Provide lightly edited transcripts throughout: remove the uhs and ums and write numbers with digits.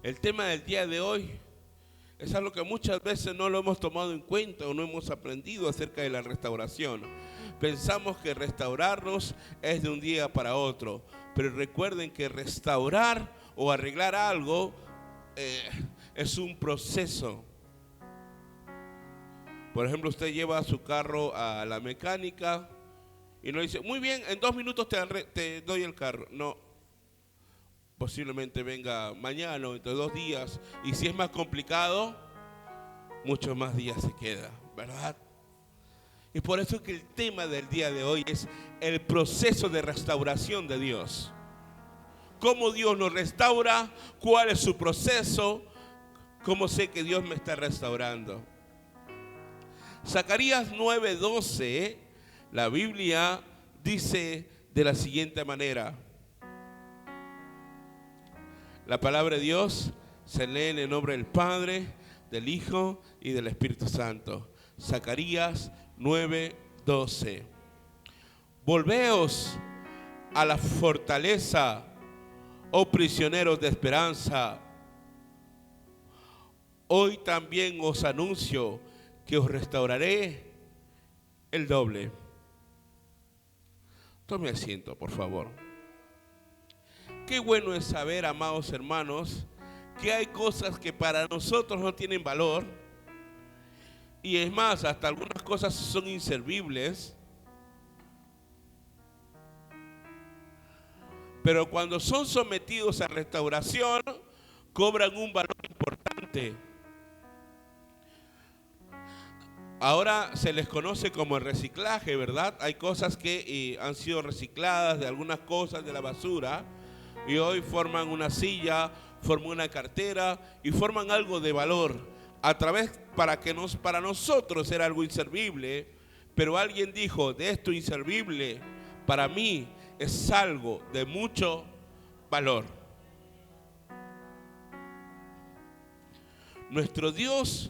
El tema del día de hoy es algo que muchas veces no lo hemos tomado en cuenta o no hemos aprendido acerca de la restauración. Pensamos que restaurarnos es de un día para otro, pero recuerden que restaurar o arreglar algo es un proceso. Por ejemplo, usted lleva su carro a la mecánica y no dice, muy bien, en 2 minutos te doy el carro. No, posiblemente venga mañana o entre 2 días. Y si es más complicado, muchos más días se queda, ¿verdad? Y por eso que el tema del día de hoy es el proceso de restauración de Dios. ¿Cómo Dios nos restaura? ¿Cuál es su proceso? ¿Cómo sé que Dios me está restaurando? Zacarías 9:12, la Biblia dice de la siguiente manera. La palabra de Dios se lee en el nombre del Padre, del Hijo y del Espíritu Santo. Zacarías 9:12. Volveos a la fortaleza, oh prisioneros de esperanza. Hoy también os anuncio que os restauraré el doble. Tome asiento, por favor. Qué bueno es saber, amados hermanos, que hay cosas que para nosotros no tienen valor. Y es más, hasta algunas cosas son inservibles. Pero cuando son sometidos a restauración, cobran un valor importante. Ahora se les conoce como el reciclaje, ¿verdad? Hay cosas que han sido recicladas de algunas cosas de la basura y hoy forman una silla, forman una cartera y forman algo de valor. Para nosotros era algo inservible, pero alguien dijo, de esto inservible, para mí es algo de mucho valor. Nuestro Dios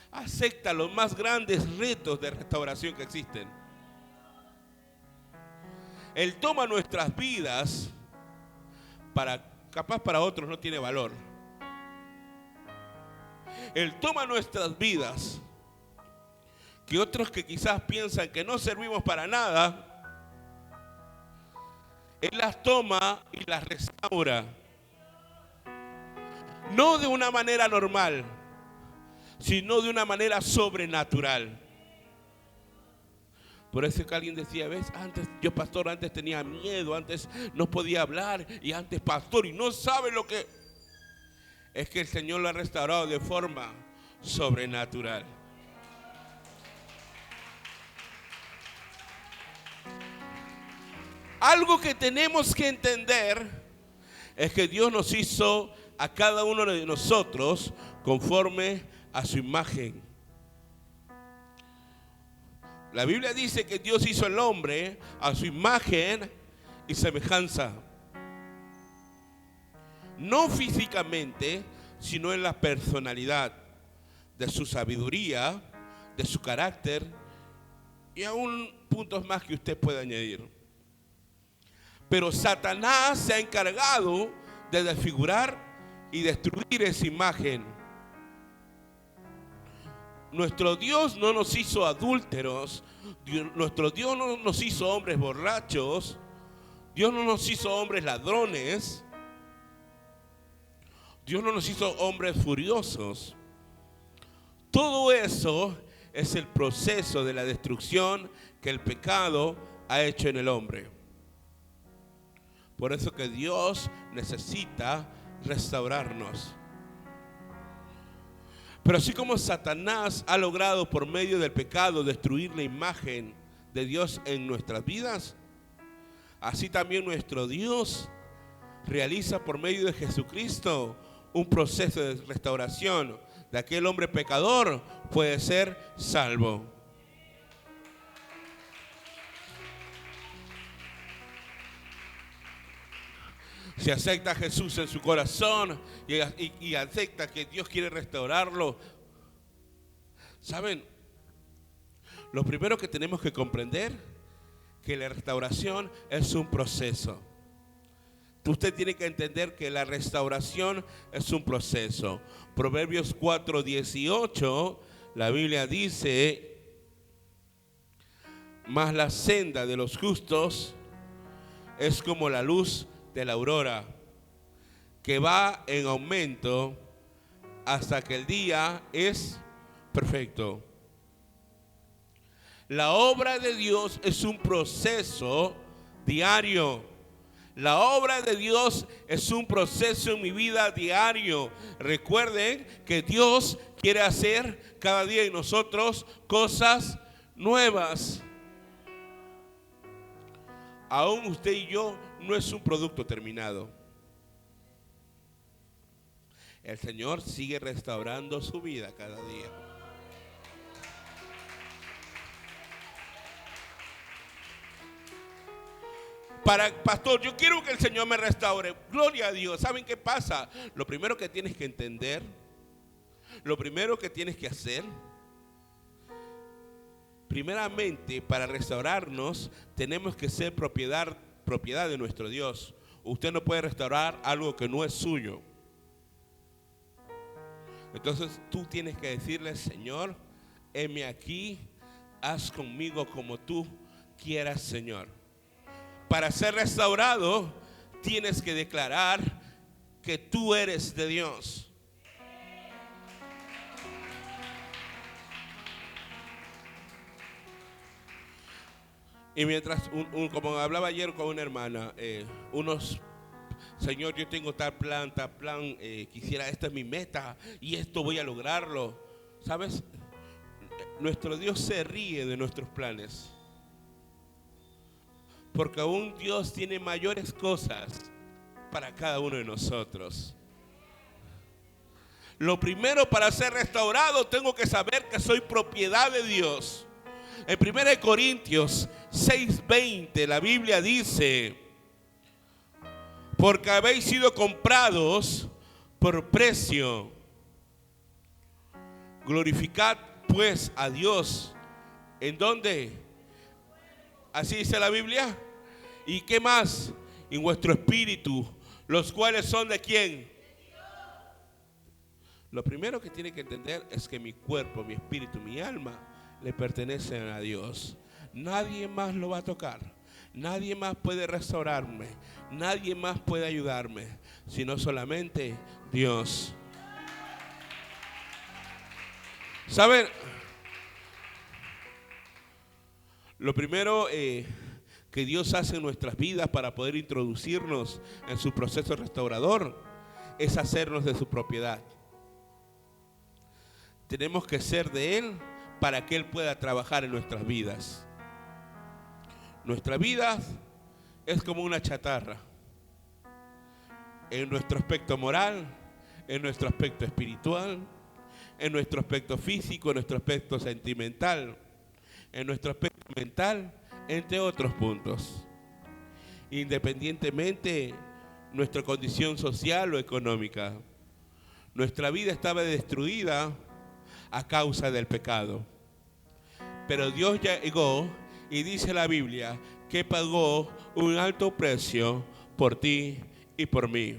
acepta los más grandes retos de restauración que existen. Él toma nuestras vidas, capaz para otros no tiene valor. Él toma nuestras vidas, que otros que quizás piensan que no servimos para nada, Él las toma y las restaura. No de una manera normal, sino de una manera sobrenatural. Por eso que alguien decía, ves, yo pastor, antes tenía miedo, antes no podía hablar, y antes pastor, y no sabe lo que... Es que el Señor lo ha restaurado de forma sobrenatural. Algo que tenemos que entender es que Dios nos hizo a cada uno de nosotros conforme a su imagen. La Biblia dice que Dios hizo al hombre a su imagen y semejanza. No físicamente, sino en la personalidad, de su sabiduría, de su carácter y aún puntos más que usted puede añadir. Pero Satanás se ha encargado de desfigurar y destruir esa imagen. Nuestro Dios no nos hizo adúlteros, nuestro Dios no nos hizo hombres borrachos, Dios no nos hizo hombres ladrones, Dios no nos hizo hombres furiosos. Todo eso es el proceso de la destrucción que el pecado ha hecho en el hombre. Por eso que Dios necesita restaurarnos. Pero así como Satanás ha logrado por medio del pecado destruir la imagen de Dios en nuestras vidas, así también nuestro Dios realiza por medio de Jesucristo un proceso de restauración de aquel hombre pecador, puede ser salvo. Si acepta a Jesús en su corazón y acepta que Dios quiere restaurarlo, ¿saben? Lo primero que tenemos que comprender que la restauración es un proceso. usted tiene que entender que la restauración es un proceso. Proverbios 4:18, la Biblia dice: mas la senda de los justos es como la luz de la aurora, que va en aumento hasta que el día es perfecto. La obra de Dios es un proceso diario. La obra de Dios es un proceso en mi vida diario. Recuerden que Dios quiere hacer cada día en nosotros cosas nuevas. Aún usted y yo no es un producto terminado. El Señor sigue restaurando su vida cada día. Pastor, yo quiero que el Señor me restaure. Gloria a Dios. ¿Saben qué pasa? Lo primero que tienes que entender, lo primero que tienes que hacer, primeramente, para restaurarnos, tenemos que ser propiedad de nuestro Dios. Usted no puede restaurar algo que no es suyo. Entonces tú tienes que decirle: Señor, heme aquí, haz conmigo como tú quieras, Señor. Para ser restaurado, tienes que declarar que tú eres de Dios. Y mientras, como hablaba ayer con una hermana, Señor, yo tengo tal plan, quisiera, esta es mi meta y esto voy a lograrlo. ¿Sabes? Nuestro Dios se ríe de nuestros planes, porque aún Dios tiene mayores cosas para cada uno de nosotros. Lo primero, para ser restaurado, tengo que saber que soy propiedad de Dios. En 1 Corintios 6:20, la Biblia dice: porque habéis sido comprados por precio. Glorificad pues a Dios. ¿En dónde? Así dice la Biblia. ¿Y qué más? En vuestro espíritu, los cuales son ¿de quién? Lo primero que tiene que entender es que mi cuerpo, mi espíritu, mi alma le pertenecen a Dios. Nadie más lo va a tocar. Nadie más puede restaurarme. Nadie más puede ayudarme, sino solamente Dios. ¿Saben? Lo primero que Dios hace en nuestras vidas para poder introducirnos en su proceso restaurador es hacernos de su propiedad. Tenemos que ser de Él para que Él pueda trabajar en nuestras vidas. Nuestra vida es como una chatarra. En nuestro aspecto moral, en nuestro aspecto espiritual, en nuestro aspecto físico, en nuestro aspecto sentimental, en nuestro aspecto mental, entre otros puntos. Independientemente nuestra condición social o económica, nuestra vida estaba destruida a causa del pecado. Pero Dios ya llegó y dice la Biblia que pagó un alto precio por ti y por mí.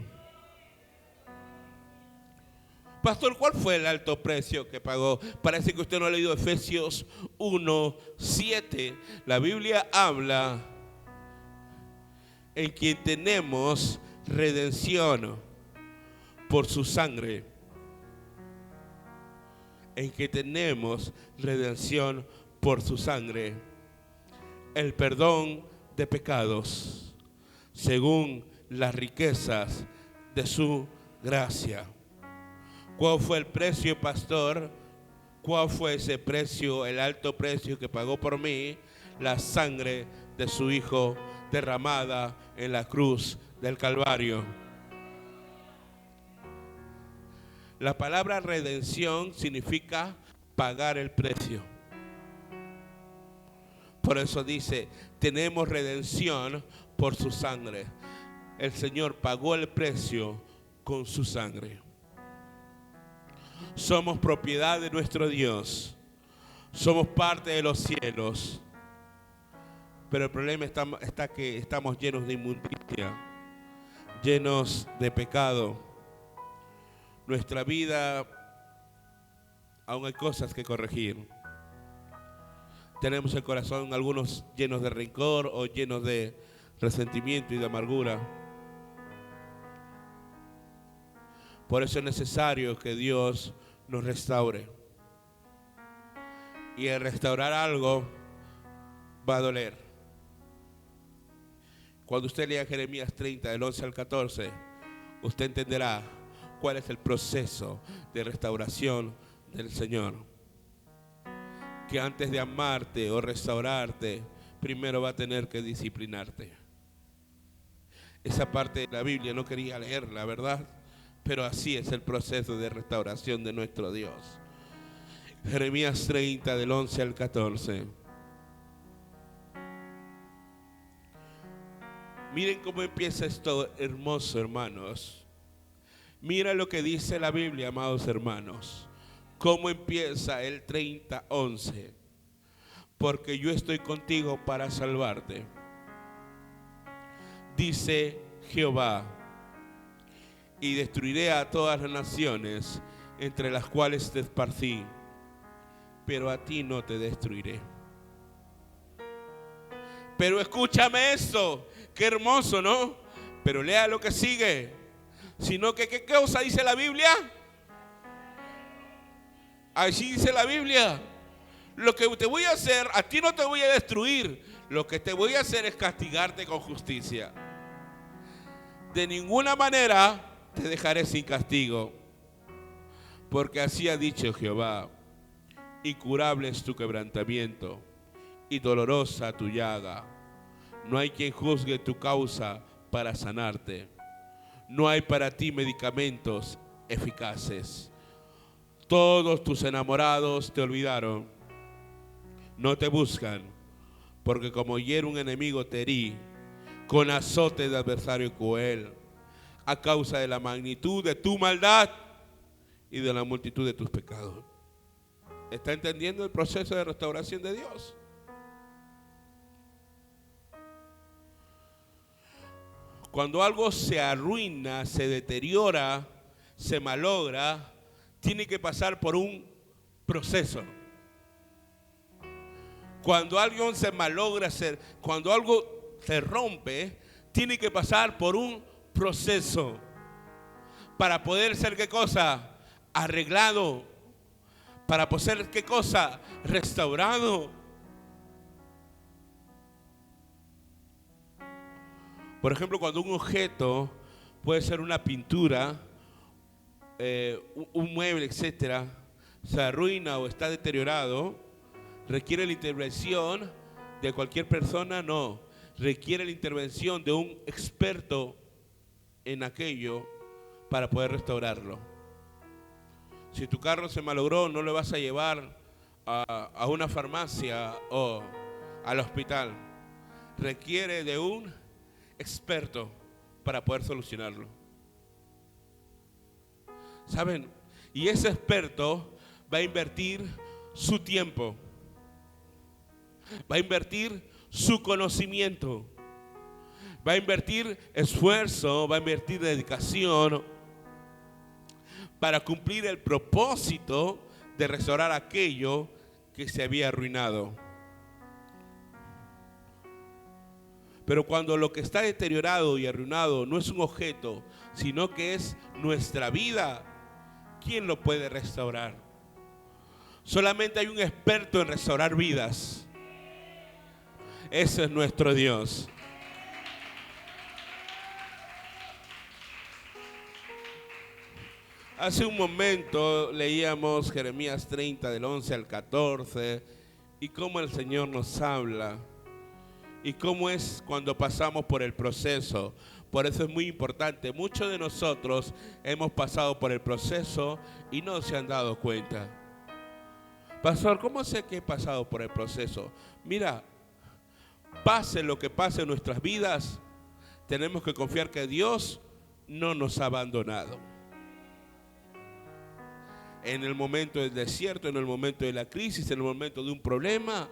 Pastor, ¿cuál fue el alto precio que pagó? Parece que usted no ha leído Efesios 1:7. La Biblia habla en quien tenemos redención por su sangre. En que tenemos redención por su sangre. El perdón de pecados según las riquezas de su gracia. ¿Cuál fue el precio, pastor? ¿Cuál fue ese precio, el alto precio que pagó por mí? La sangre de su Hijo derramada en la cruz del Calvario. La palabra redención significa pagar el precio. Por eso dice, tenemos redención por su sangre. El Señor pagó el precio con su sangre. Somos propiedad de nuestro Dios. Somos parte de los cielos. Pero el problema está que estamos llenos de inmundicia, llenos de pecado. Nuestra vida, aún hay cosas que corregir. Tenemos el corazón algunos llenos de rencor o llenos de resentimiento y de amargura. Por eso es necesario que Dios nos restaure. Y el restaurar algo va a doler. Cuando usted lea Jeremías 30, del 11 al 14, usted entenderá cuál es el proceso de restauración del Señor. Que antes de amarte o restaurarte, primero va a tener que disciplinarte. Esa parte de la Biblia no quería leerla, ¿verdad? Pero así es el proceso de restauración de nuestro Dios. Jeremías 30, del 11 al 14. Miren cómo empieza esto hermoso, hermanos. Mira lo que dice la Biblia, amados hermanos. Cómo empieza el 30:11. Porque yo estoy contigo para salvarte, dice Jehová, y destruiré a todas las naciones entre las cuales te esparcí, pero a ti no te destruiré. Pero escúchame esto, qué hermoso, ¿no? Pero lea lo que sigue. Sino que, ¿qué cosa dice la Biblia? Así dice la Biblia. Lo que te voy a hacer, a ti no te voy a destruir. Lo que te voy a hacer es castigarte con justicia. De ninguna manera te dejaré sin castigo. Porque así ha dicho Jehová: incurable es tu quebrantamiento y dolorosa tu llaga. No hay quien juzgue tu causa para sanarte. No hay para ti medicamentos eficaces. Todos tus enamorados te olvidaron. No te buscan, porque como hiere un enemigo te herí con azote de adversario cruel, a causa de la magnitud de tu maldad y de la multitud de tus pecados. ¿Está entendiendo el proceso de restauración de Dios? Cuando algo se arruina, se deteriora, se malogra, tiene que pasar por un proceso. Cuando algo se malogra, cuando algo se rompe, tiene que pasar por un proceso para poder ser, ¿qué cosa? Arreglado. Para poder ser, ¿qué cosa? Restaurado. Por ejemplo, cuando un objeto puede ser una pintura, un mueble, etcétera, se arruina o está deteriorado, ¿requiere la intervención de cualquier persona? No. Requiere la intervención de un experto en aquello para poder restaurarlo. Si tu carro se malogró, no lo vas a llevar a una farmacia o al hospital. Requiere de un experto para poder solucionarlo. ¿Saben? Y ese experto va a invertir su tiempo, va a invertir su conocimiento, va a invertir esfuerzo, va a invertir dedicación para cumplir el propósito de restaurar aquello que se había arruinado. Pero cuando lo que está deteriorado y arruinado no es un objeto, sino que es nuestra vida, ¿quién lo puede restaurar? Solamente hay un experto en restaurar vidas. Ese es nuestro Dios. Hace un momento leíamos Jeremías 30 del 11 al 14 y cómo el Señor nos habla y cómo es cuando pasamos por el proceso. Por eso es muy importante. Muchos de nosotros hemos pasado por el proceso y no se han dado cuenta. Pastor, ¿cómo sé que he pasado por el proceso? Mira, pase lo que pase en nuestras vidas, tenemos que confiar que Dios no nos ha abandonado. En el momento del desierto, en el momento de la crisis, en el momento de un problema,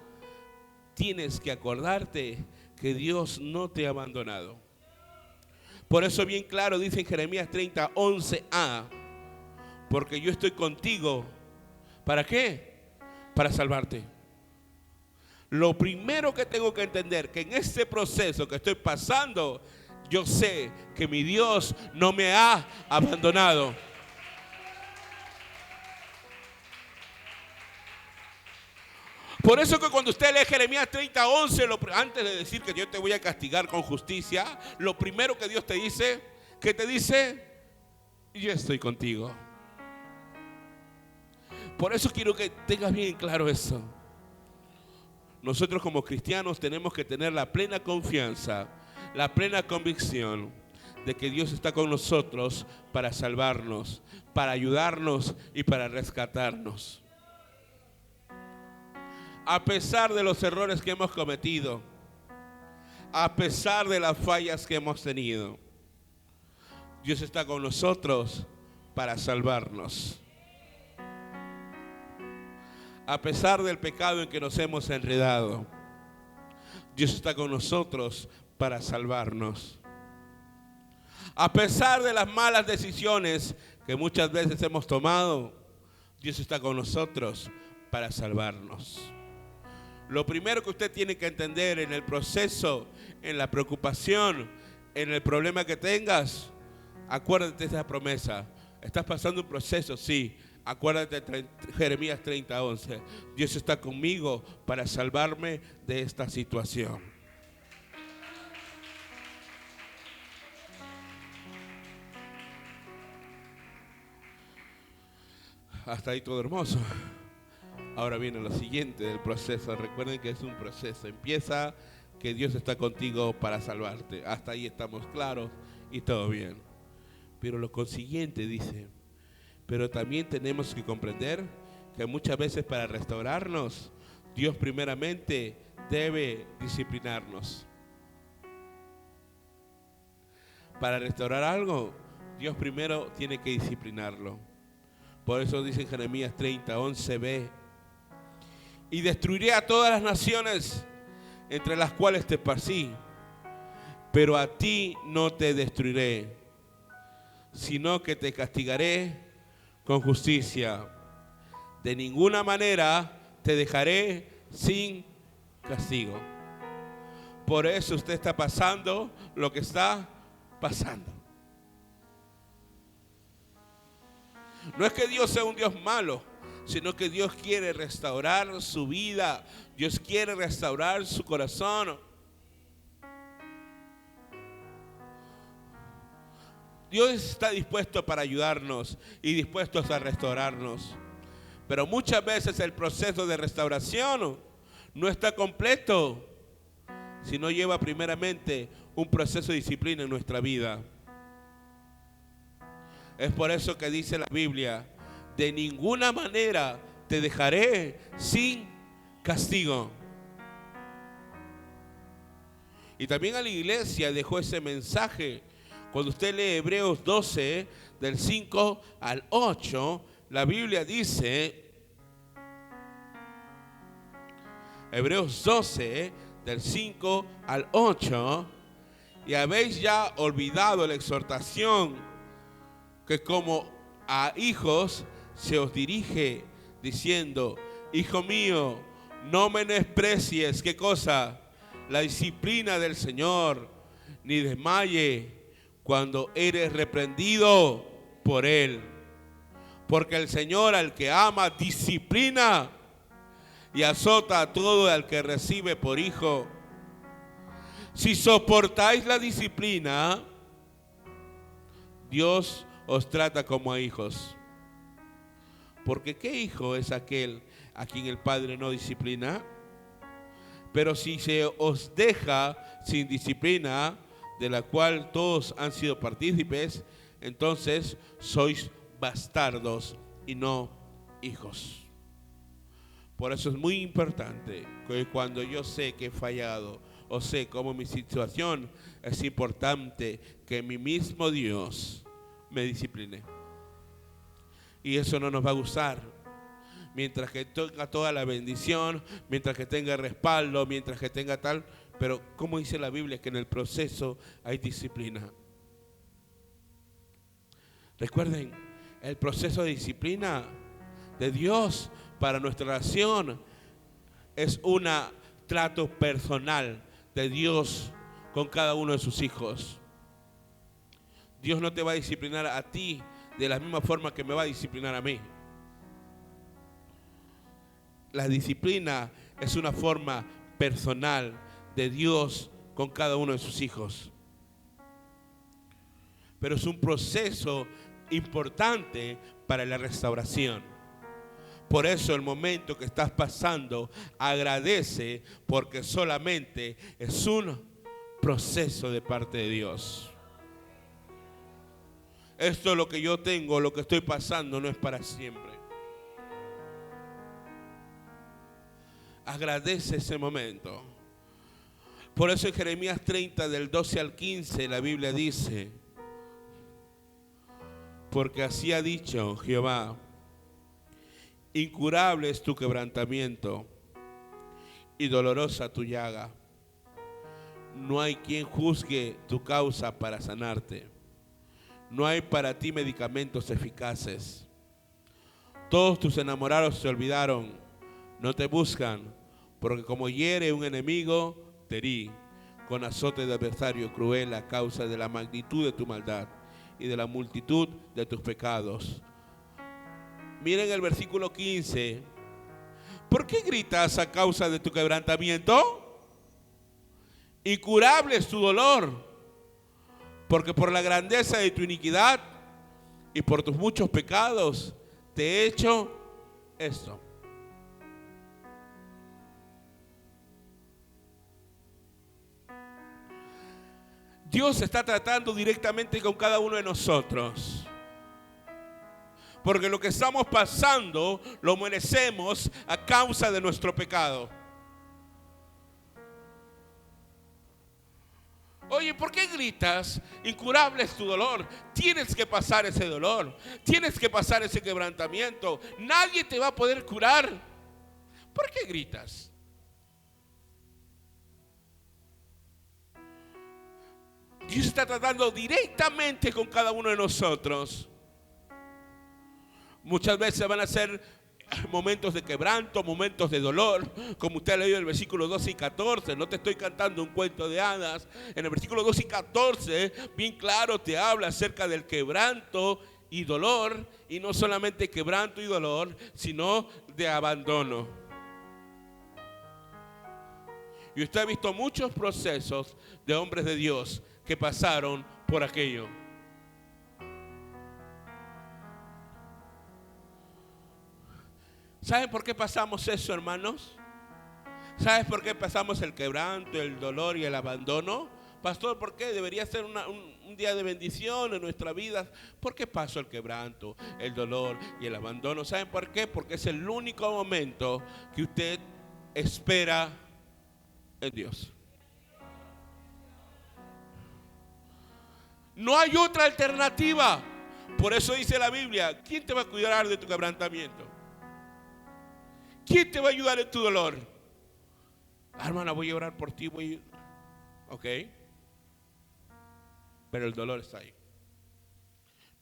tienes que acordarte que Dios no te ha abandonado. Por eso bien claro dice en Jeremías 30, 11a, porque yo estoy contigo. ¿Para qué? Para salvarte. Lo primero que tengo que entender, que en este proceso que estoy pasando, yo sé que mi Dios no me ha abandonado. Por eso que cuando usted lee Jeremías 30, 11, antes de decir que yo te voy a castigar con justicia, lo primero que Dios te dice, ¿qué te dice? Yo estoy contigo. Por eso quiero que tengas bien claro eso. Nosotros como cristianos tenemos que tener la plena confianza, la plena convicción de que Dios está con nosotros para salvarnos, para ayudarnos y para rescatarnos. A pesar de los errores que hemos cometido, a pesar de las fallas que hemos tenido, Dios está con nosotros para salvarnos. A pesar del pecado en que nos hemos enredado, Dios está con nosotros para salvarnos. A pesar de las malas decisiones que muchas veces hemos tomado, Dios está con nosotros para salvarnos. Lo primero que usted tiene que entender en el proceso, en la preocupación, en el problema que tengas, acuérdate de esa promesa. Estás pasando un proceso, sí. Acuérdate de Jeremías 30, 11. Dios está conmigo para salvarme de esta situación. Hasta ahí todo hermoso. Ahora viene lo siguiente del proceso. Recuerden que es un proceso. Empieza que Dios está contigo para salvarte. Hasta ahí estamos claros y todo bien. Pero lo consiguiente dice, pero también tenemos que comprender que muchas veces para restaurarnos, Dios primeramente debe disciplinarnos. Para restaurar algo, Dios primero tiene que disciplinarlo. Por eso dice en Jeremías 30, 11b, y destruiré a todas las naciones entre las cuales te esparcí, pero a ti no te destruiré, sino que te castigaré con justicia. De ninguna manera te dejaré sin castigo. Por eso usted está pasando lo que está pasando. No es que Dios sea un Dios malo, sino que Dios quiere restaurar su vida. Dios quiere restaurar su corazón. Dios está dispuesto para ayudarnos y dispuesto a restaurarnos. Pero muchas veces el proceso de restauración no está completo si no lleva primeramente un proceso de disciplina en nuestra vida. Es por eso que dice la Biblia, de ninguna manera te dejaré sin castigo. Y también a la iglesia dejó ese mensaje. Cuando usted lee Hebreos 12, del 5 al 8, la Biblia dice, Hebreos 12, del 5 al 8, y habéis ya olvidado la exhortación que como a hijos se os dirige, diciendo, hijo mío, no menosprecies, ¿qué cosa? La disciplina del Señor, ni desmaye cuando eres reprendido por Él. Porque el Señor al que ama disciplina y azota a todo al que recibe por hijo. Si soportáis la disciplina, Dios os trata como a hijos. Porque ¿qué hijo es aquel a quien el Padre no disciplina? Pero si se os deja sin disciplina, de la cual todos han sido partícipes, entonces sois bastardos y no hijos. Por eso es muy importante que cuando yo sé que he fallado o sé cómo mi situación, es importante que mi mismo Dios me discipline. Y eso no nos va a gustar. Mientras que tenga toda la bendición, mientras que tenga respaldo, mientras que tenga tal. Pero como dice la Biblia que en el proceso hay disciplina. Recuerden, el proceso de disciplina de Dios para nuestra nación es un trato personal de Dios con cada uno de sus hijos. Dios no te va a disciplinar a ti de la misma forma que me va a disciplinar a mí. La disciplina es una forma personal de Dios con cada uno de sus hijos. Pero es un proceso importante para la restauración. Por eso el momento que estás pasando, agradece, porque solamente es un proceso de parte de Dios. Esto es lo que yo tengo, lo que estoy pasando no es para siempre. Agradece ese momento. Por eso en Jeremías 30 del 12 al 15 la Biblia dice: porque así ha dicho Jehová, incurable es tu quebrantamiento y dolorosa tu llaga. No hay quien juzgue tu causa para sanarte. No hay para ti medicamentos eficaces. Todos tus enamorados se olvidaron, no te buscan, porque como hiere un enemigo, te herí con azote de adversario cruel a causa de la magnitud de tu maldad y de la multitud de tus pecados. Miren el versículo 15. ¿Por qué gritas a causa de tu quebrantamiento? Incurable es tu dolor, porque por la grandeza de tu iniquidad y por tus muchos pecados te he hecho esto. Dios está tratando directamente con cada uno de nosotros. Porque lo que estamos pasando lo merecemos a causa de nuestro pecado. Oye, ¿por qué gritas? Incurable es tu dolor. Tienes que pasar ese dolor. Tienes que pasar ese quebrantamiento. Nadie te va a poder curar. ¿Por qué gritas? Dios está tratando directamente con cada uno de nosotros. Muchas veces van a ser momentos de quebranto, momentos de dolor, como usted ha leído en el versículo 12 y 14. No te estoy cantando un cuento de hadas. En el versículo 12 y 14, bien claro, te habla acerca del quebranto y dolor, y no solamente quebranto y dolor, sino de abandono. Y usted ha visto muchos procesos de hombres de Dios que pasaron por aquello. ¿Saben por qué pasamos eso, hermanos? ¿Sabes por qué pasamos el quebranto, el dolor y el abandono? Pastor, ¿por qué? Debería ser un día de bendición en nuestra vida. ¿Por qué pasó el quebranto, el dolor y el abandono? ¿Saben por qué? Porque es el único momento que usted espera en Dios. No hay otra alternativa. Por eso dice la Biblia: ¿quién te va a cuidar de tu quebrantamiento? ¿Quién te va a ayudar en tu dolor? Hermana, voy a orar por ti. Ok. Pero el dolor está ahí.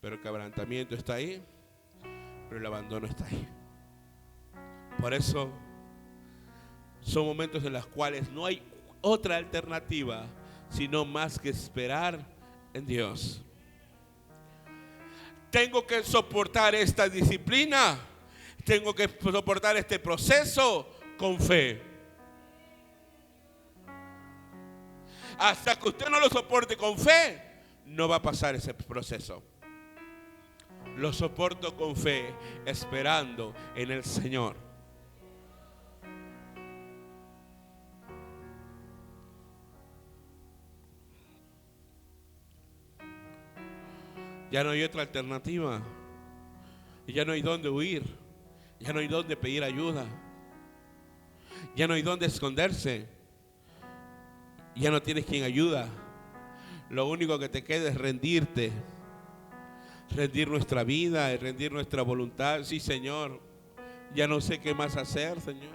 Pero el quebrantamiento está ahí. Pero el abandono está ahí. Por eso son momentos en los cuales no hay otra alternativa sino más que esperar en Dios. Tengo que soportar esta disciplina. Tengo que soportar este proceso con fe. Hasta que usted no lo soporte con fe, no va a pasar ese proceso. Lo soporto con fe, esperando en el Señor. Ya no hay otra alternativa. Ya no hay dónde huir. Ya no hay dónde pedir ayuda. Ya no hay dónde esconderse. Ya no tienes quien ayuda. Lo único que te queda es rendirte. Rendir nuestra vida y rendir nuestra voluntad. Sí, Señor. Ya no sé qué más hacer, Señor.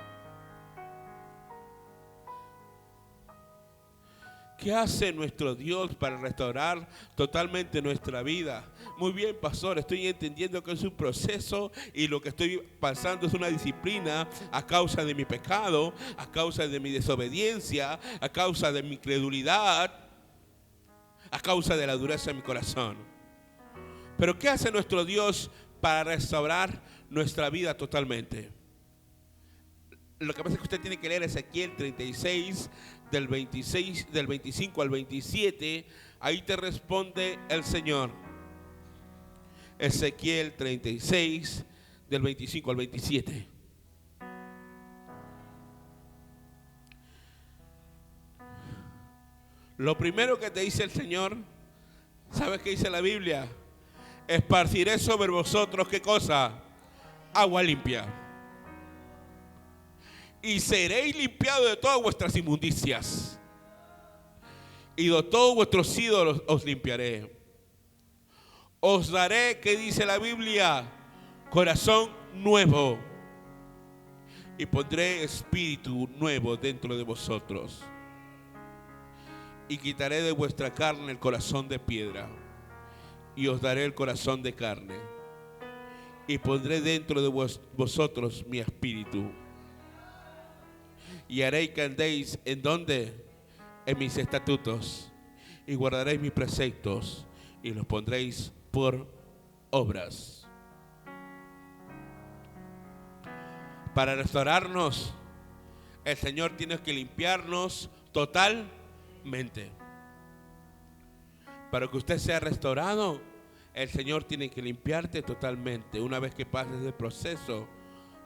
¿Qué hace nuestro Dios para restaurar totalmente nuestra vida? Muy bien, pastor, estoy entendiendo que es un proceso y lo que estoy pasando es una disciplina a causa de mi pecado, a causa de mi desobediencia, a causa de mi incredulidad, a causa de la dureza de mi corazón. Pero ¿qué hace nuestro Dios para restaurar nuestra vida totalmente? Lo que pasa es que usted tiene que leer Ezequiel 36, del 25 al 27. Ahí te responde el Señor. Ezequiel 36, del 25 al 27. Lo primero que te dice el Señor, ¿sabes qué dice la Biblia? Esparciré sobre vosotros, ¿qué cosa? Agua limpia. Y seréis limpiados de todas vuestras inmundicias. Y de todos vuestros ídolos os limpiaré. Os daré, ¿qué dice la Biblia? Corazón nuevo. Y pondré espíritu nuevo dentro de vosotros. Y quitaré de vuestra carne el corazón de piedra. Y os daré el corazón de carne. Y pondré dentro de vosotros mi espíritu. Y haré que andéis en donde, en mis estatutos, y guardaréis mis preceptos, y los pondréis por obras. Para restaurarnos, el Señor tiene que limpiarnos totalmente. Para que usted sea restaurado, el Señor tiene que limpiarte totalmente. Una vez que pases el proceso,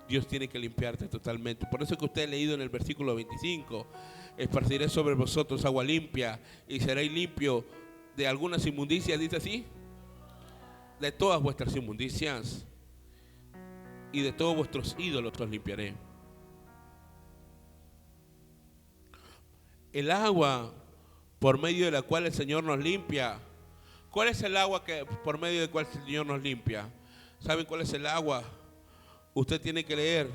Dios tiene que limpiarte totalmente. Por eso que usted ha leído en el versículo 25, esparciré sobre vosotros agua limpia y seréis limpio de algunas inmundicias, dice así, de todas vuestras inmundicias y de todos vuestros ídolos os limpiaré. El agua por medio de la cual el Señor nos limpia. ¿Cuál es el agua por medio de la cual el Señor nos limpia? ¿Saben cuál es el agua? Usted tiene que leer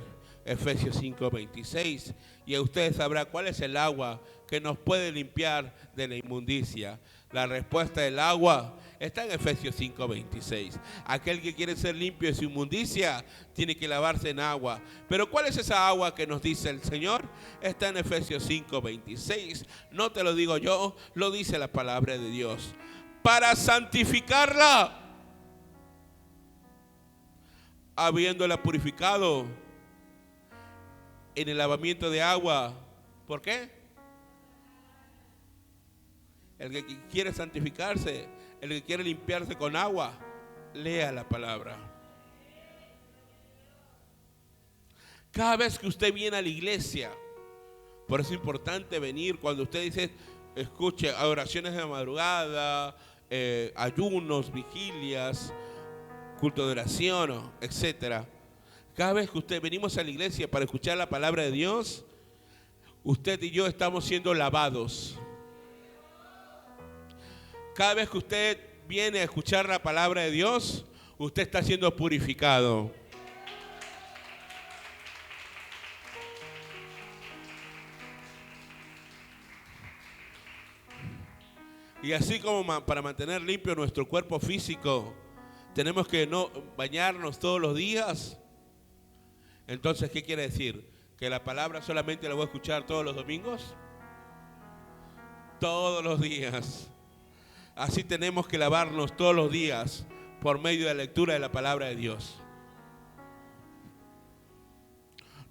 Efesios 5:26 y usted sabrá cuál es el agua que nos puede limpiar de la inmundicia. La respuesta del agua está en Efesios 5:26. Aquel que quiere ser limpio de su inmundicia tiene que lavarse en agua. Pero ¿cuál es esa agua que nos dice el Señor? Está en Efesios 5:26. No te lo digo yo, lo dice la palabra de Dios. Para santificarla, habiéndola purificado en el lavamiento de agua. ¿Por qué? El que quiere santificarse, el que quiere limpiarse con agua, lea la palabra. Cada vez que usted viene a la iglesia, por eso es importante venir cuando usted dice, escuche oraciones de madrugada, ayunos, vigilias, culto de oración, etcétera. Cada vez que usted venimos a la iglesia para escuchar la palabra de Dios, usted y yo estamos siendo lavados. Cada vez que usted viene a escuchar la palabra de Dios, usted está siendo purificado. Y así como para mantener limpio nuestro cuerpo físico, tenemos que no bañarnos todos los días. Entonces, ¿qué quiere decir? ¿Que la palabra solamente la voy a escuchar todos los domingos? Todos los días. Así tenemos que lavarnos todos los días por medio de la lectura de la palabra de Dios.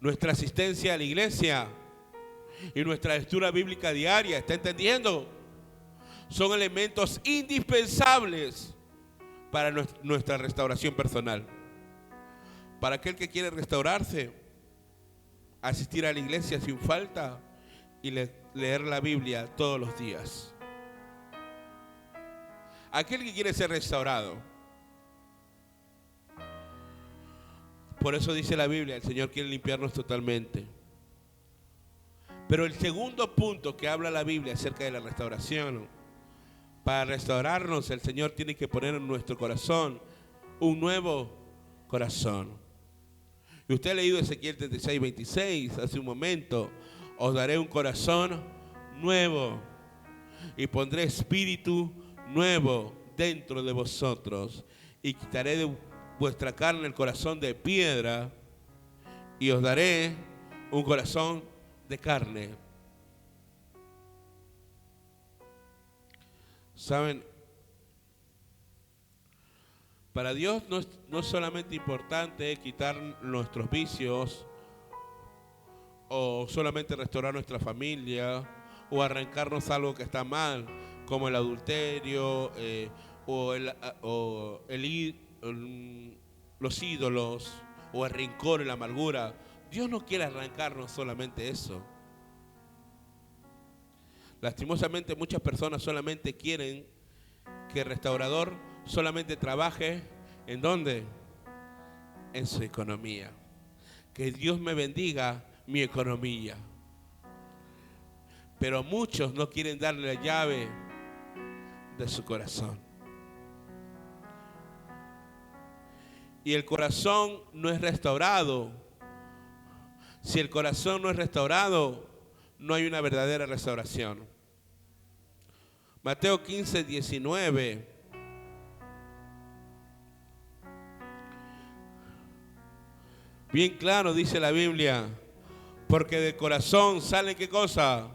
Nuestra asistencia a la iglesia y nuestra lectura bíblica diaria, ¿está entendiendo? Son elementos indispensables para nuestra restauración personal. Para aquel que quiere restaurarse, asistir a la iglesia sin falta y leer la Biblia todos los días. Aquel que quiere ser restaurado. Por eso dice la Biblia, el Señor quiere limpiarnos totalmente. Pero el segundo punto que habla la Biblia acerca de la restauración, para restaurarnos el Señor tiene que poner en nuestro corazón un nuevo corazón. Y usted ha leído Ezequiel 36:26 hace un momento. Os daré un corazón nuevo y pondré espíritu nuevo dentro de vosotros, y quitaré de vuestra carne el corazón de piedra, y os daré un corazón de carne. ¿Saben? Para Dios no es solamente importante quitar nuestros vicios, o solamente restaurar nuestra familia, o arrancarnos algo que está mal, como el adulterio, los ídolos, o el rencor y la amargura. Dios no quiere arrancarnos solamente eso. Lastimosamente muchas personas solamente quieren que el restaurador solamente trabaje ¿en dónde? En su economía. Que Dios me bendiga mi economía. Pero muchos no quieren darle la llave de su corazón. Y el corazón no es restaurado. Si el corazón no es restaurado, no hay una verdadera restauración. Mateo 15, 19. Bien claro dice la Biblia, porque del corazón sale ¿qué cosa?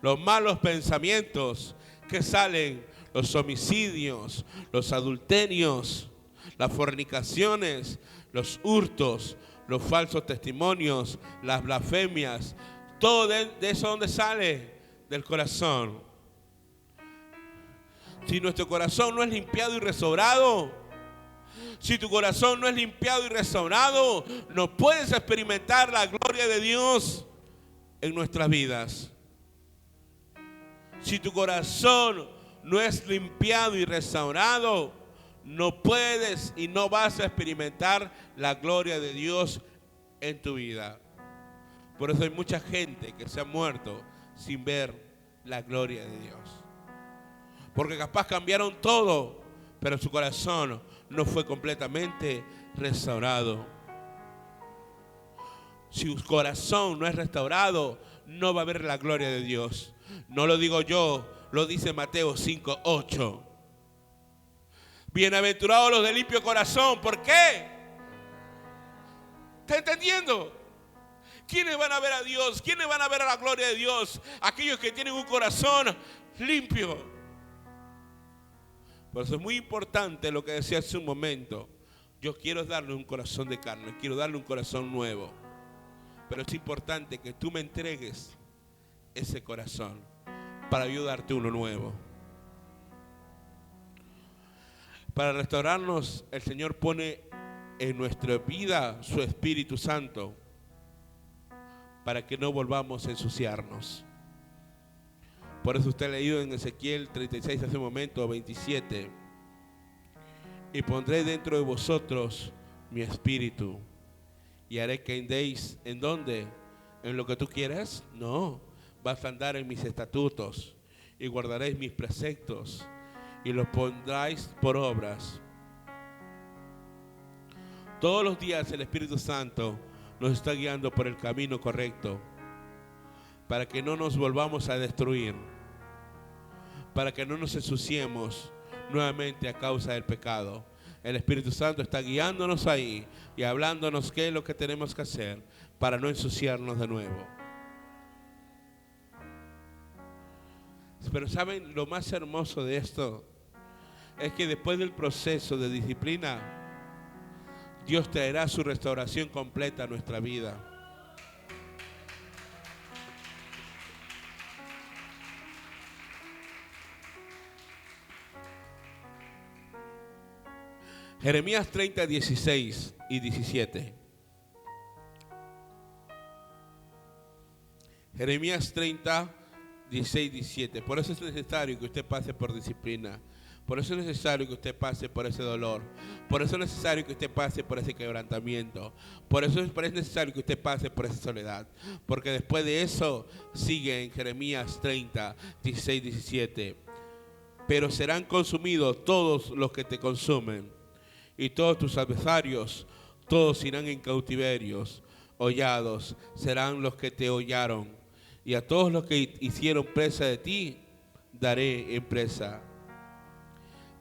Los malos pensamientos. ¿Qué salen? Los homicidios, los adulterios, las fornicaciones, los hurtos, los falsos testimonios, las blasfemias. Todo de eso, ¿dónde sale? Del corazón. Si nuestro corazón no es limpiado y restaurado, si tu corazón no es limpiado y restaurado, no puedes experimentar la gloria de Dios en nuestras vidas. Si tu corazón no es limpiado y restaurado, no puedes y no vas a experimentar la gloria de Dios en tu vida. Por eso hay mucha gente que se ha muerto sin ver la gloria de Dios. Porque capaz cambiaron todo, pero su corazón no fue completamente restaurado. Si su corazón no es restaurado, no va a haber la gloria de Dios. No lo digo yo, lo dice Mateo 5:8. Bienaventurados los de limpio corazón. ¿Por qué? ¿Está entendiendo? ¿Quiénes van a ver a Dios? ¿Quiénes van a ver a la gloria de Dios? Aquellos que tienen un corazón limpio. Por eso es muy importante lo que decía hace un momento. Yo quiero darle un corazón de carne, quiero darle un corazón nuevo. Pero es importante que tú me entregues ese corazón para ayudarte uno nuevo. Para restaurarnos, el Señor pone en nuestra vida su Espíritu Santo para que no volvamos a ensuciarnos. Por eso usted ha leído en Ezequiel 36 hace un momento, 27. Y pondré dentro de vosotros mi espíritu y haré que andéis, ¿en dónde? ¿En lo que tú quieras? No, vas a andar en mis estatutos y guardaréis mis preceptos y los pondráis por obras. Todos los días el Espíritu Santo nos está guiando por el camino correcto para que no nos volvamos a destruir, para que no nos ensuciemos nuevamente a causa del pecado. El Espíritu Santo está guiándonos ahí y hablándonos qué es lo que tenemos que hacer para no ensuciarnos de nuevo. Pero ¿saben lo más hermoso de esto? Es que después del proceso de disciplina, Dios traerá su restauración completa a nuestra vida. Jeremías 30, 16 y 17. Jeremías 30, 16 y 17. Por eso es necesario que usted pase por disciplina. Por eso es necesario que usted pase por ese dolor. Por eso es necesario que usted pase por ese quebrantamiento. Por eso es necesario que usted pase por esa soledad. Porque después de eso sigue en Jeremías 30, 16, 17. Pero serán consumidos todos los que te consumen. Y todos tus adversarios, todos irán en cautiverios. Hollados serán los que te hollaron. Y a todos los que hicieron presa de ti, daré en presa,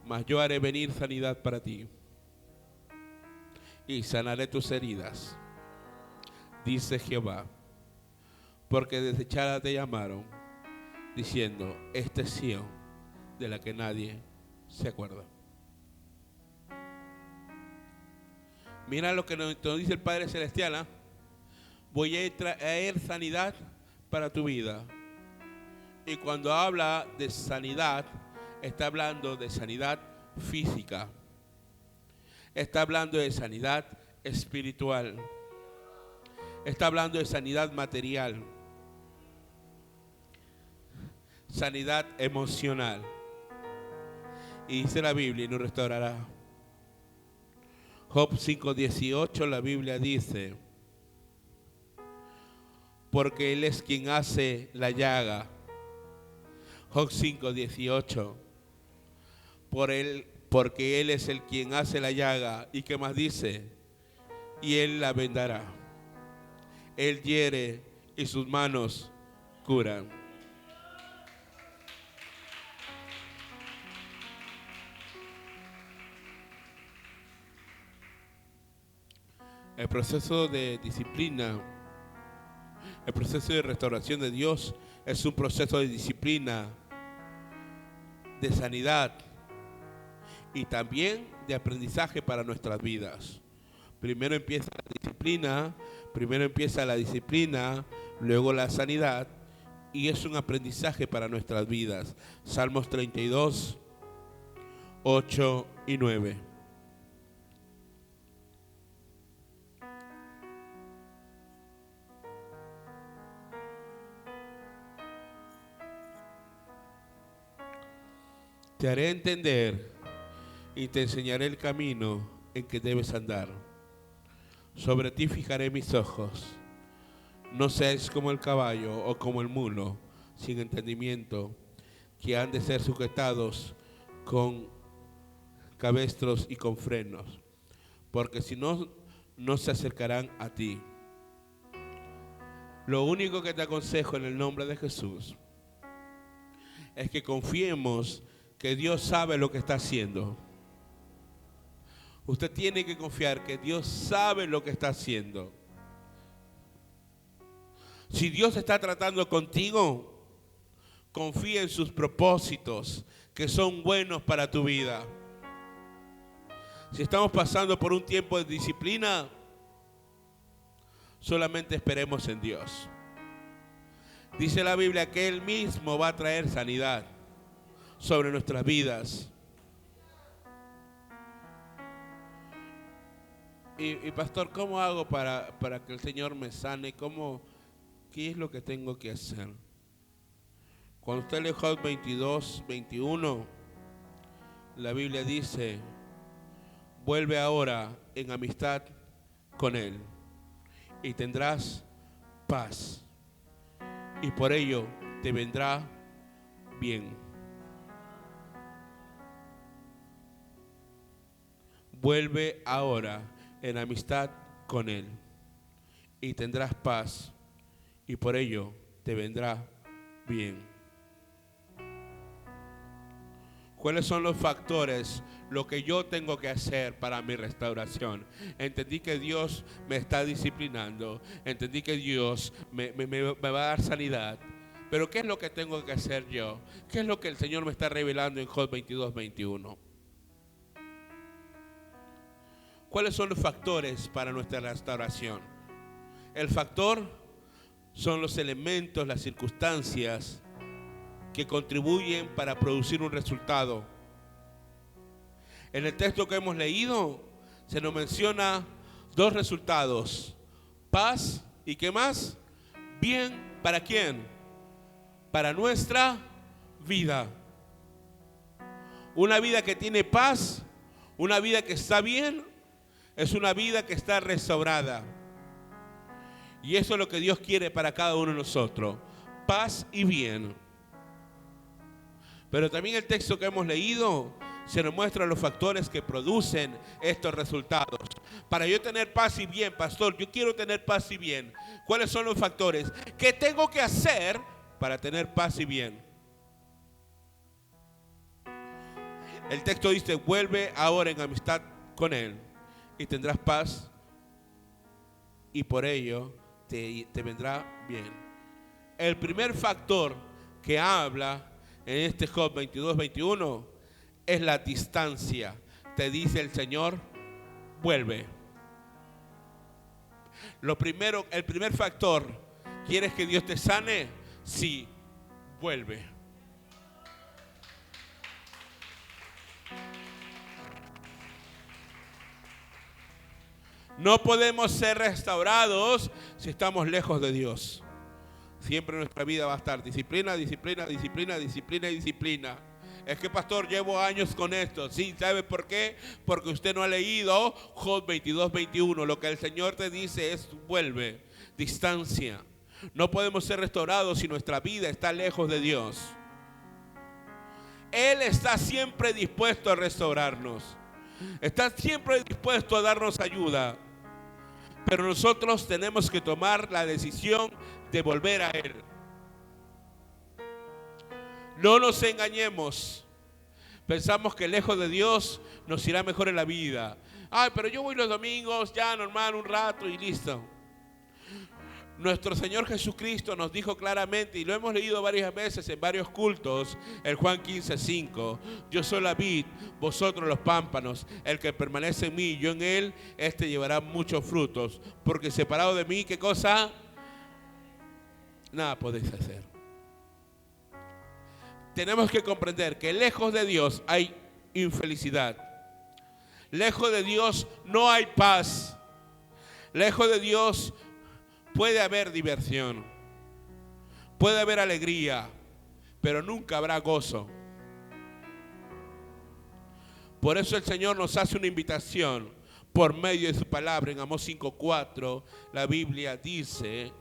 mas yo haré venir sanidad para ti y sanaré tus heridas, dice Jehová, porque desechada te llamaron, diciendo, esta es Sión, de la que nadie se acuerda. Mira lo que nos dice el Padre Celestial, ¿eh? Voy a traer sanidad para tu vida. Y cuando habla de sanidad, está hablando de sanidad física. Está hablando de sanidad espiritual. Está hablando de sanidad material. Sanidad emocional. Y dice la Biblia, y nos restaurará. Job 5:18, la Biblia dice, porque Él es quien hace la llaga. Job 5:18, porque Él es el quien hace la llaga. ¿Y qué más dice? Y Él la vendará. Él hiere y sus manos curan. El proceso de disciplina, el proceso de restauración de Dios es un proceso de disciplina, de sanidad y también de aprendizaje para nuestras vidas. Primero empieza la disciplina, luego la sanidad, y es un aprendizaje para nuestras vidas. Salmos 32, 8 y 9. Te haré entender y te enseñaré el camino en que debes andar. Sobre ti fijaré mis ojos. No seas como el caballo o como el mulo, sin entendimiento, que han de ser sujetados con cabestros y con frenos, porque si no, no se acercarán a ti. Lo único que te aconsejo en el nombre de Jesús es que confiemos que Dios sabe lo que está haciendo. Usted tiene que confiar que Dios sabe lo que está haciendo. Si Dios está tratando contigo, confía en sus propósitos que son buenos para tu vida. Si estamos pasando por un tiempo de disciplina, solamente esperemos en Dios. Dice la Biblia que Él mismo va a traer sanidad sobre nuestras vidas. Y pastor, ¿cómo hago para que el Señor me sane? ¿Qué es lo que tengo que hacer? Cuando usted lee Job 22, 21, la Biblia dice, vuelve ahora en amistad con Él y tendrás paz, y por ello te vendrá bien. Vuelve ahora en amistad con Él y tendrás paz, y por ello te vendrá bien. ¿Cuáles son los factores? Lo que yo tengo que hacer para mi restauración. Entendí que Dios me está disciplinando. Entendí que Dios me va a dar sanidad. Pero ¿qué es lo que tengo que hacer yo? ¿Qué es lo que el Señor me está revelando en Job 22, 21? ¿Cuáles son los factores para nuestra restauración? El factor son los elementos, las circunstancias que contribuyen para producir un resultado. En el texto que hemos leído se nos menciona dos resultados: paz y ¿qué más? Bien. ¿Para quién? Para nuestra vida. Una vida que tiene paz, una vida que está bien, es una vida que está restaurada. Y eso es lo que Dios quiere para cada uno de nosotros: paz y bien. Pero también el texto que hemos leído se nos muestra los factores que producen estos resultados. Para yo tener paz y bien, pastor, yo quiero tener paz y bien. ¿Cuáles son los factores? ¿Qué tengo que hacer para tener paz y bien? El texto dice, vuelve ahora en amistad con Él y tendrás paz y por ello te vendrá bien. El primer factor que habla en este Job 22-21 es la distancia. Te dice el Señor, vuelve. El primer factor, ¿quieres que Dios te sane? Sí, vuelve. No podemos ser restaurados si estamos lejos de Dios. Siempre nuestra vida va a estar disciplina, disciplina, disciplina, disciplina y disciplina. Es que, pastor, llevo años con esto. Sí, ¿sabe por qué? Porque usted no ha leído Job 22-21. Lo que el Señor te dice es vuelve, distancia. No podemos ser restaurados si nuestra vida está lejos de Dios. Él está siempre dispuesto a restaurarnos. Está siempre dispuesto a darnos ayuda. Pero nosotros tenemos que tomar la decisión de volver a Él. No nos engañemos. Pensamos que lejos de Dios nos irá mejor en la vida. Ay, pero yo voy los domingos, ya normal, un rato y listo. Nuestro Señor Jesucristo nos dijo claramente, y lo hemos leído varias veces en varios cultos, el Juan 15:5. Yo soy la vid, vosotros los pámpanos. El que permanece en mí y yo en él, este llevará muchos frutos. Porque separado de mí, ¿qué cosa? Nada podéis hacer. Tenemos que comprender que lejos de Dios hay infelicidad. Lejos de Dios no hay paz. Lejos de Dios puede haber diversión, puede haber alegría, pero nunca habrá gozo. Por eso el Señor nos hace una invitación por medio de su palabra. En Amós 5:4 la Biblia dice,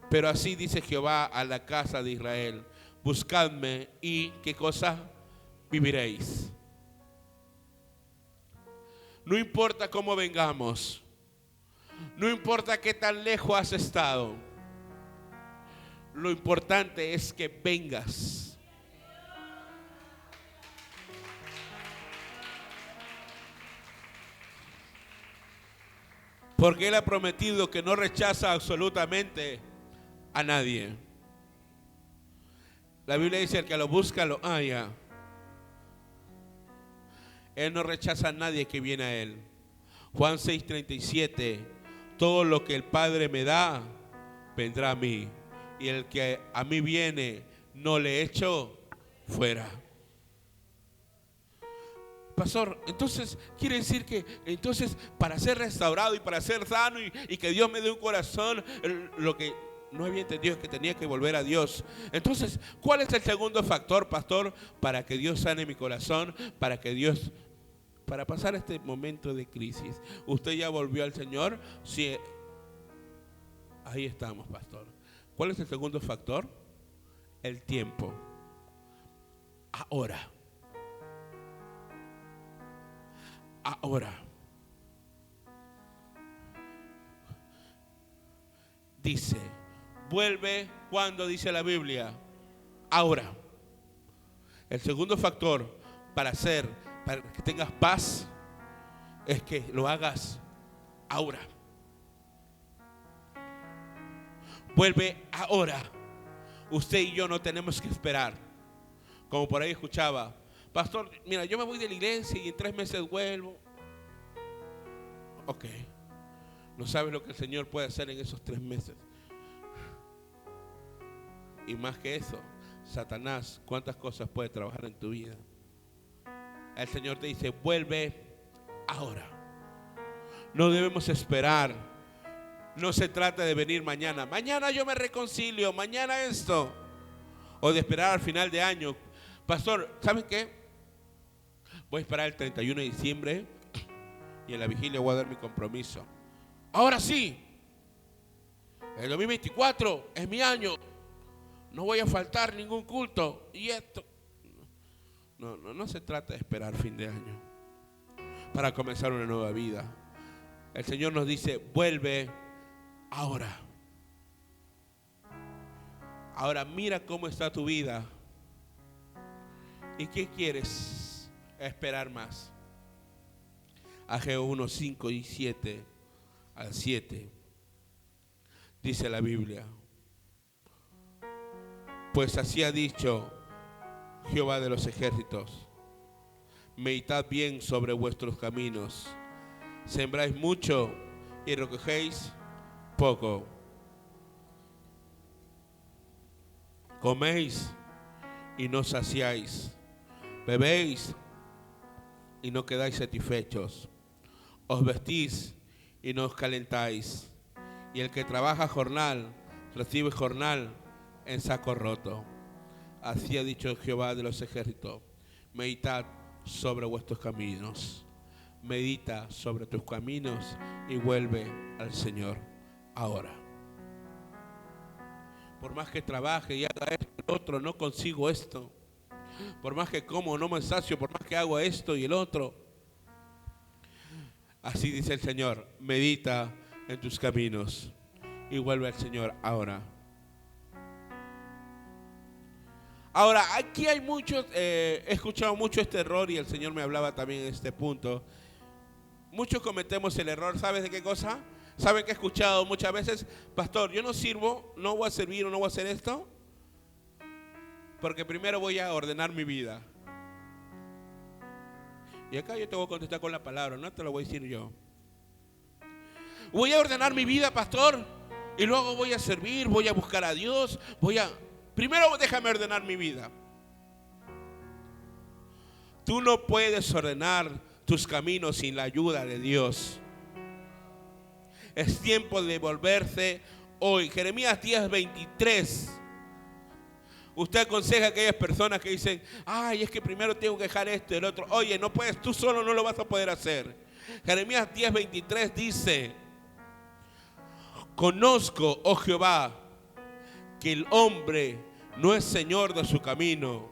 pero así dice Jehová a la casa de Israel, buscadme y ¿qué cosa? Viviréis. No importa cómo vengamos. No importa qué tan lejos has estado. Lo importante es que vengas. Porque Él ha prometido que no rechaza absolutamente a nadie. La Biblia dice, el que lo busca lo halla. Él no rechaza a nadie que viene a Él. Juan 6:37. Todo lo que el Padre me da, vendrá a mí. Y el que a mí viene, no le echo fuera. Pastor, entonces quiere decir que entonces para ser restaurado y para ser sano y que Dios me dé un corazón, lo que no había entendido es que tenía que volver a Dios. Entonces, ¿cuál es el segundo factor, pastor, para que Dios sane mi corazón, para pasar este momento de crisis? ¿Usted ya volvió al Señor? Sí. Ahí estamos, pastor. ¿Cuál es el segundo factor? El tiempo. Ahora. Dice, vuelve cuando dice la Biblia. Ahora. El segundo factor para que tengas paz es que lo hagas ahora. Vuelve ahora. Usted y yo no tenemos que esperar. Como por ahí escuchaba, pastor, mira, yo me voy de la iglesia y en 3 meses vuelvo. Ok. No sabes lo que el Señor puede hacer en esos 3 meses. Y más que eso, Satanás, ¿cuántas cosas puede trabajar en tu vida? El Señor te dice, vuelve ahora. No debemos esperar. No se trata de venir mañana. Mañana yo me reconcilio, mañana esto. O de esperar al final de año. Pastor, ¿saben qué? Voy a esperar el 31 de diciembre y en la vigilia voy a dar mi compromiso. Ahora sí, el 2024 es mi año. No voy a faltar ningún culto. Y esto. No se trata de esperar fin de año para comenzar una nueva vida. El Señor nos dice, vuelve ahora. Ahora mira cómo está tu vida ¿Y qué quieres? Esperar más. Ageo 1, 5 y 7 al 7. Dice la Biblia: pues así ha dicho Jehová de los ejércitos: meditad bien sobre vuestros caminos. Sembráis mucho y recogéis poco. Coméis y no saciáis. Bebéis y no quedáis satisfechos. Os vestís y no os calentáis. Y el que trabaja jornal, recibe jornal en saco roto. Así ha dicho Jehová de los ejércitos: meditad sobre vuestros caminos. Medita sobre tus caminos y vuelve al Señor ahora. Por más que trabaje y haga esto y el otro, no consigo esto. Por más que como, no me sacio. Por más que hago esto y el otro. Así dice el Señor: medita en tus caminos y vuelve al Señor ahora. Ahora, aquí hay muchos, he escuchado mucho este error y el Señor me hablaba también en este punto. Muchos cometemos el error, ¿sabes de qué cosa? ¿Saben que he escuchado muchas veces? Pastor, yo no sirvo, no voy a servir o no voy a hacer esto, porque primero voy a ordenar mi vida. Y acá yo te voy a contestar con la palabra, no te lo voy a decir yo. Voy a ordenar mi vida, pastor, y luego voy a servir, voy a buscar a Dios, primero déjame ordenar mi vida. Tú no puedes ordenar tus caminos sin la ayuda de Dios. Es tiempo de volverse hoy. Jeremías 10:23. Usted aconseja a aquellas personas que dicen: ay, es que primero tengo que dejar esto y el otro. Oye, no puedes, tú solo no lo vas a poder hacer. Jeremías 10:23 dice: conozco, oh Jehová, que el hombre no es señor de su camino,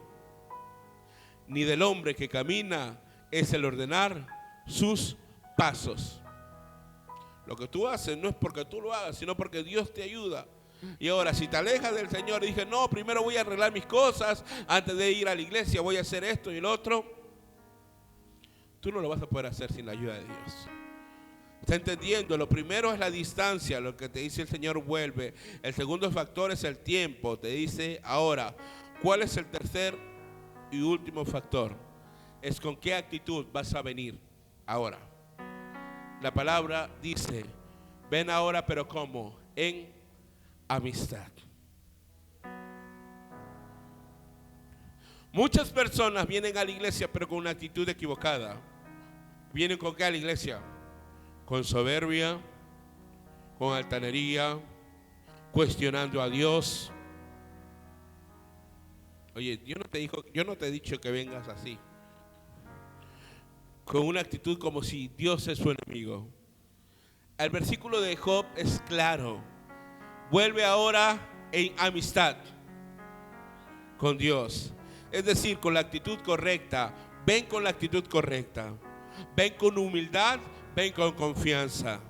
ni del hombre que camina es el ordenar sus pasos. Lo que tú haces no es porque tú lo hagas, sino porque Dios te ayuda. Y ahora, si te alejas del Señor y dices: no, primero voy a arreglar mis cosas, antes de ir a la iglesia voy a hacer esto y el otro, tú no lo vas a poder hacer sin la ayuda de Dios. ¿Está entendiendo? Lo primero es la distancia, lo que te dice el Señor: vuelve. El segundo factor es el tiempo, te dice ahora. ¿Cuál es el tercer y último factor? Es con qué actitud vas a venir ahora. La palabra dice: ven ahora, pero ¿cómo? En amistad. Muchas personas vienen a la iglesia pero con una actitud equivocada. ¿Vienen con qué a la iglesia? Con soberbia, con altanería, cuestionando a Dios. Oye, yo no te he dicho que vengas así, con una actitud como si Dios es su enemigo. El versículo de Job es claro: vuelve ahora en amistad con Dios. Es decir, con la actitud correcta. Ven con la actitud correcta. Ven con humildad, ven con confianza.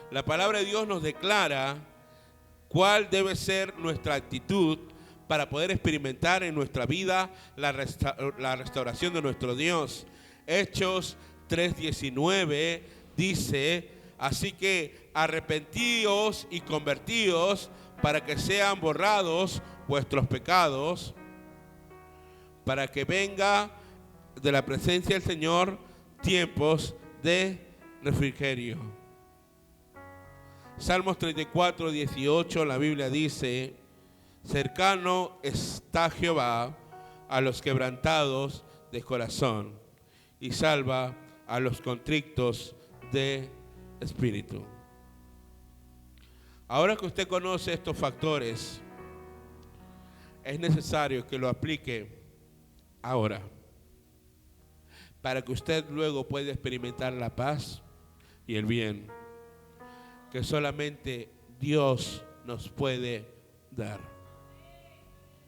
La palabra de Dios nos declara cuál debe ser nuestra actitud para poder experimentar en nuestra vida la restauración de nuestro Dios. Hechos 3:19 dice: así que arrepentíos y convertíos para que sean borrados vuestros pecados, para que venga de la presencia del Señor tiempos de refrigerio. Salmos 34:18, la Biblia dice: cercano está Jehová a los quebrantados de corazón y salva a los contritos de espíritu. Ahora que usted conoce estos factores, es necesario que lo aplique ahora, para que usted luego pueda experimentar la paz y el bien que solamente Dios nos puede dar.